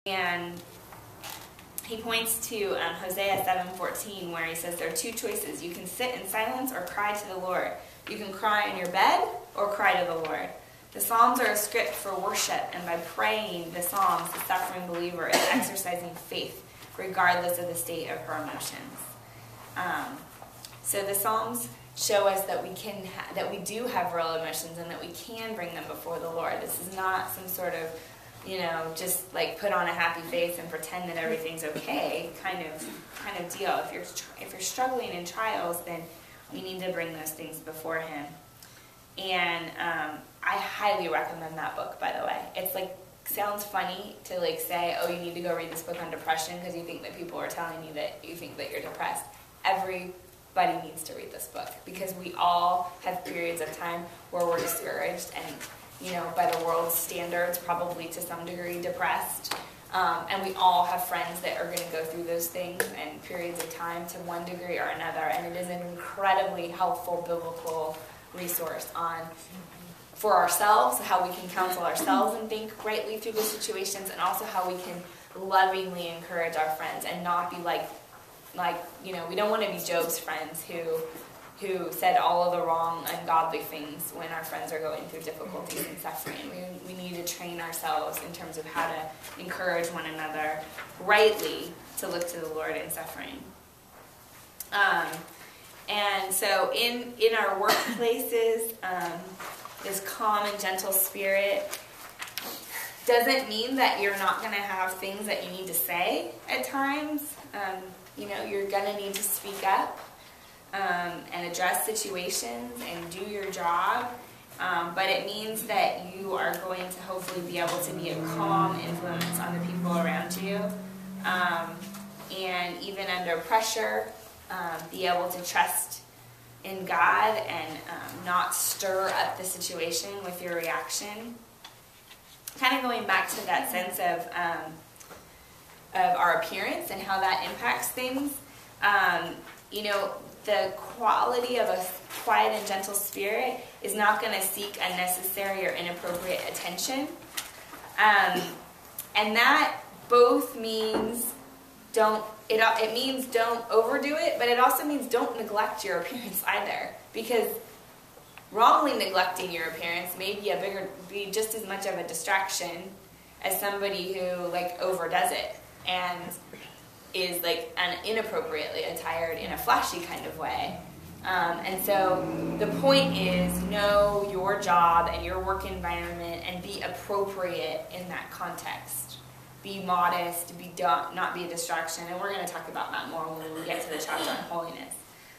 And he points to Hosea 7:14, where he says there are two choices. You can sit in silence or cry to the Lord. You can cry in your bed or cry to the Lord. The Psalms are a script for worship, and by praying the Psalms, the suffering believer is exercising faith, regardless of the state of her emotions. So the Psalms show us that we do have real emotions, and that we can bring them before the Lord. This is not some sort of, just like put on a happy face and pretend that everything's okay kind of deal. If you're struggling in trials, then we need to bring those things before Him. And I highly recommend that book, by the way. It's sounds funny to say, oh, you need to go read this book on depression because you think that people are telling you that you think that you're depressed. Everybody needs to read this book, because we all have periods of time where we're discouraged and, by the world's standards, probably to some degree depressed. And we all have friends that are going to go through those things and periods of time to one degree or another. And it is an incredibly helpful biblical resource for ourselves, how we can counsel ourselves and think rightly through the situations, and also how we can lovingly encourage our friends and not be we don't want to be Job's friends who said all of the wrong, ungodly things when our friends are going through difficulties and suffering. We need to train ourselves in terms of how to encourage one another rightly to look to the Lord in suffering. And so in our workplaces, this calm and gentle spirit doesn't mean that you're not going to have things that you need to say at times. You're going to need to speak up and address situations and do your job. But it means that you are going to hopefully be able to be a calm influence on the people around you. And even under pressure, be able to trust in God and not stir up the situation with your reaction. Kind of going back to that sense of our appearance and how that impacts things. The quality of a quiet and gentle spirit is not going to seek unnecessary or inappropriate attention. And that both means it means don't overdo it, but it also means don't neglect your appearance either. Because wrongly neglecting your appearance may be just as much of a distraction as somebody who overdoes it and is inappropriately attired in a flashy kind of way. And so the point is, know your job and your work environment and be appropriate in that context. Be modest, not be a distraction, and we're going to talk about that more when we get to the chapter on holiness.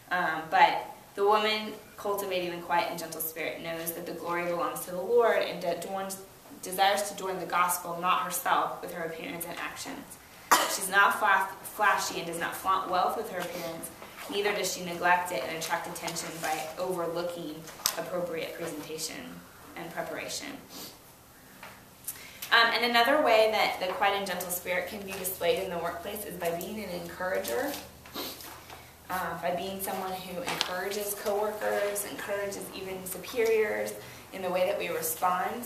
But the woman cultivating the quiet and gentle spirit knows that the glory belongs to the Lord and desires to adorn the gospel, not herself, with her appearance and actions. She's not flashy and does not flaunt wealth with her appearance. Neither does she neglect it and attract attention by overlooking appropriate presentation and preparation. And another way that the quiet and gentle spirit can be displayed in the workplace is by being an encourager, by being someone who encourages coworkers, encourages even superiors in the way that we respond.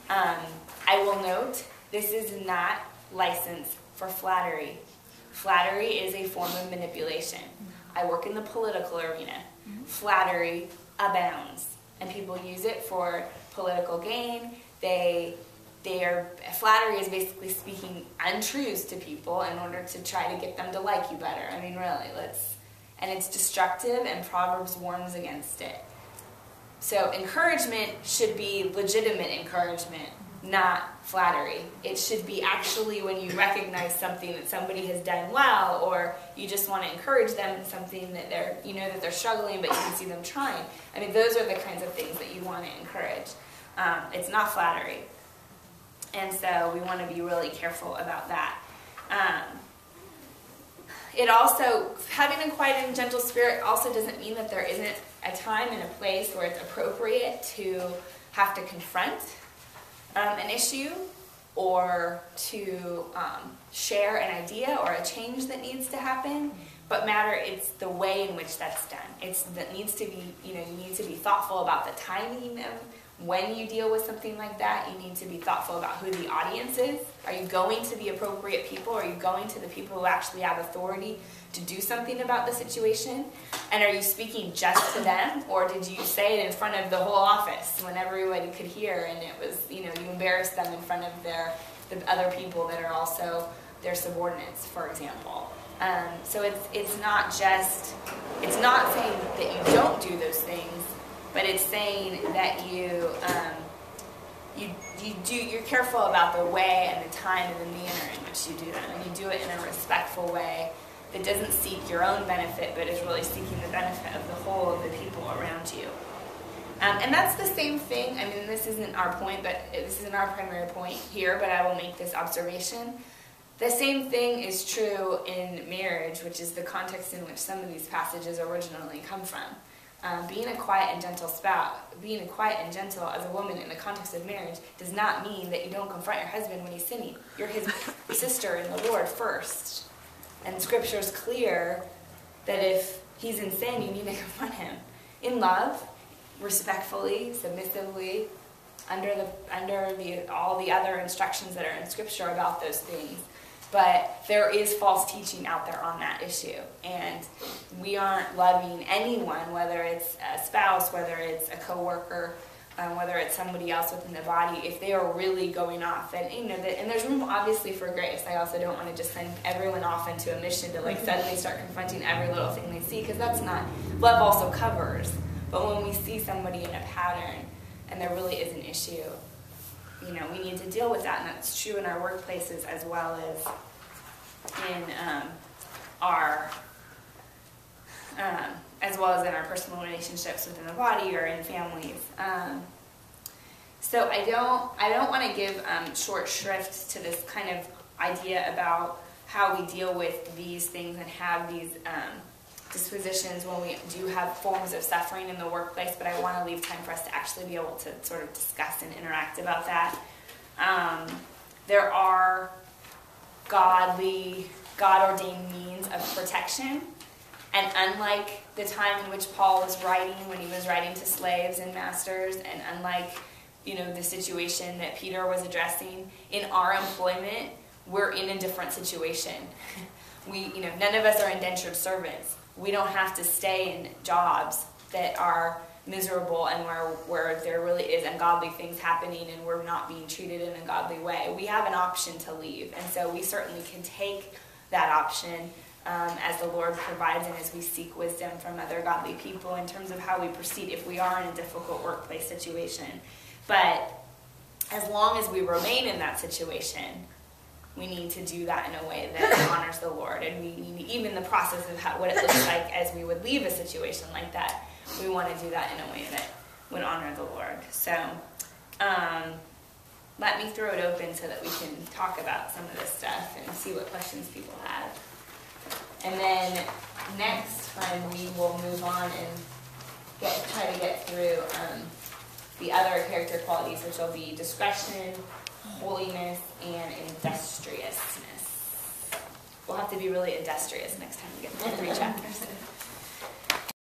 I will note, this is not licensed for flattery. Flattery is a form of manipulation. I work in the political arena. Flattery abounds, and people use it for political gain. Flattery is basically speaking untruths to people in order to try to get them to like you better. I mean, really, and it's destructive, and Proverbs warns against it. So encouragement should be legitimate encouragement, not flattery. It should be actually when you recognize something that somebody has done well, or you just want to encourage them in something that that they're struggling, but you can see them trying. I mean, those are the kinds of things that you want to encourage. It's not flattery. And so we want to be really careful about that. It also, having a quiet and gentle spirit also doesn't mean that there isn't a time and a place where it's appropriate to have to confront an issue or to share an idea or a change that needs to happen. But it's the way in which that's done. That needs to be, you need to be thoughtful about the timing of when you deal with something like that, you need to be thoughtful about who the audience is. Are you going to the appropriate people? Are you going to the people who actually have authority to do something about the situation? And are you speaking just to them, or did you say it in front of the whole office when everybody could hear, and it was, you embarrassed them in front of the other people that are also their subordinates, for example. So it's not saying that you don't do those things, but it's saying that you're careful about the way and the time and the manner in which you do them, and you do it in a respectful way that doesn't seek your own benefit, but is really seeking the benefit of the whole of the people around you. And that's the same thing. I mean, this isn't our point, but this isn't our primary point here, but I will make this observation. The same thing is true in marriage, which is the context in which some of these passages originally come from. Being a quiet and gentle spouse, being a quiet and gentle as a woman in the context of marriage does not mean that you don't confront your husband when he's sinning. You're his sister in the Lord first. And Scripture is clear that if he's in sin, you need to confront him in love, respectfully, submissively, under all the other instructions that are in Scripture about those things. But there is false teaching out there on that issue, and we aren't loving anyone, whether it's a spouse, whether it's a coworker, whether it's somebody else within the body, if they are really going off. And and there's room obviously for grace. I also don't want to just send everyone off into a mission to suddenly start confronting every little thing they see, because that's not, love also covers. But when we see somebody in a pattern and there really is an issue, we need to deal with that, and that's true in our workplaces as well as in our personal relationships within the body or in families. So I don't want to give short shrift to this kind of idea about how we deal with these things and have these dispositions when we do have forms of suffering in the workplace, but I want to leave time for us to actually be able to sort of discuss and interact about that. There are God-ordained means of protection, and unlike the time in which Paul was writing, when he was writing to slaves and masters, and unlike the situation that Peter was addressing, in our employment, we're in a different situation. None of us are indentured servants. We don't have to stay in jobs that are miserable and where there really is ungodly things happening and we're not being treated in a godly way. We have an option to leave, and so we certainly can take that option as the Lord provides and as we seek wisdom from other godly people in terms of how we proceed if we are in a difficult workplace situation. But as long as we remain in that situation, we need to do that in a way that honors the Lord, and we need, even the process of what it looks like as we would leave a situation like that, we want to do that in a way that would honor the Lord. So let me throw it open so that we can talk about some of this stuff and see what questions people have. And then next time we will move on and try to get through the other character qualities, which will be discretion, holiness, and industriousness. We'll have to be really industrious next time we get through 3 chapters.